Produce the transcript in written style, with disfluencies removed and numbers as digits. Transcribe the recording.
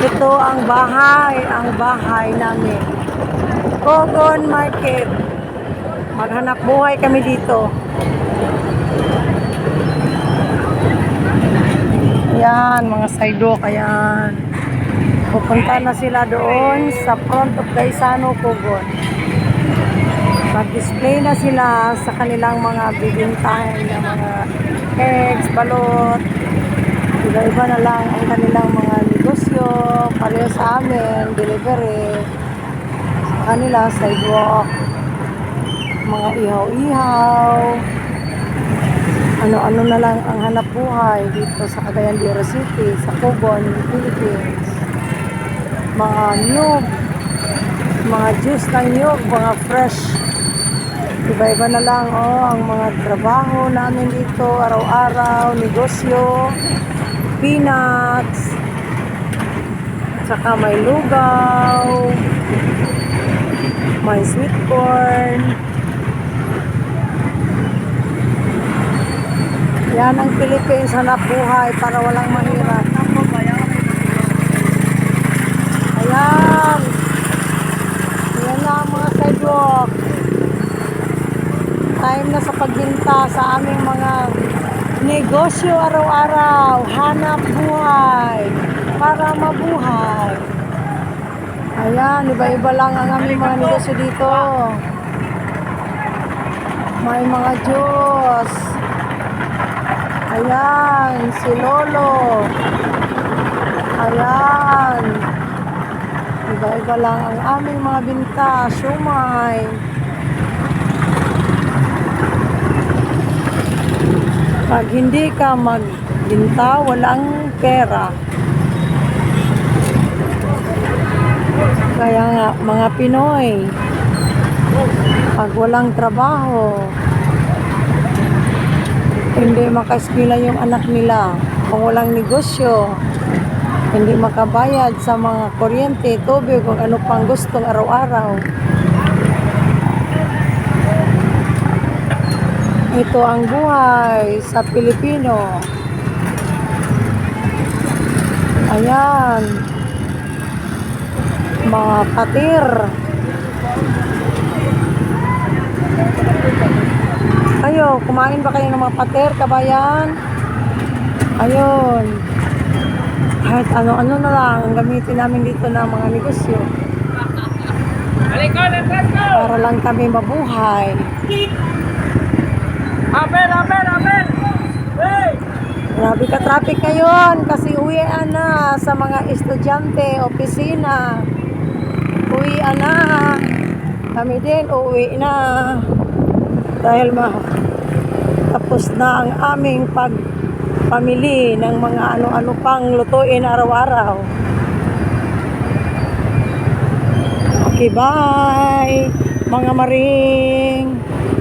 Ito ang bahay namin. Kogon Market. Maghanap buhay kami dito. Ayan, mga sidewalk, ayan. Pupunta na sila doon sa front of Gaisano, Kogon. Mag-display na sila sa kanilang mga bibintahan na mga eggs, balot. Iba-iba na lang ang kanilang mga negosyo. Pareho sa amin, delivery. Sa kanila, sidewalk. Mga ihaw-ihaw. Ano-ano na lang ang hanap buhay dito sa Cagayan de Oro City, sa Kogon, Philippines. Mga nyug, mga juice ng nyug, mga fresh. Iba-iba na lang ang mga trabaho namin dito, araw-araw, negosyo, peanuts, saka may lugaw, may sweet corn. Yan ang Philippines, hanap buhay para walang mahirap. Ayan. Ayan na ang mga sidewalk. Time na sa pagbinta sa aming mga negosyo araw-araw. Hanap buhay para mabuhay. Ayan, iba-iba lang ang aming mga negosyo dito. May mga juice. Ayan, si Lolo. Ayan. Iba-iba lang ang aming mga binta. Siumay. Pag hindi ka magbinta, walang pera. Kaya nga, mga Pinoy, pag walang trabaho, hindi makaeskwela yung anak nila. Kung walang negosyo, hindi makabayad sa mga kuryente, tubig, kung ano pang gustong araw-araw. Ito ang buhay sa Pilipino. Ayan. Mga patir. Ayo, kumain ba kayo ng mga pater, kabayan? Ayun. Kahit ano-ano na lang ang gamitin namin dito ng mga negosyo. Para lang kami mabuhay. Abel! Hey! Grabe ka traffic ngayon kasi uwian na sa mga estudyante, opisina. Uwian na. Kami din uuwi na. Dahil tapos na ang aming pagpamili ng mga ano-ano pang lutuin araw-araw. Okay, bye! Mga maring!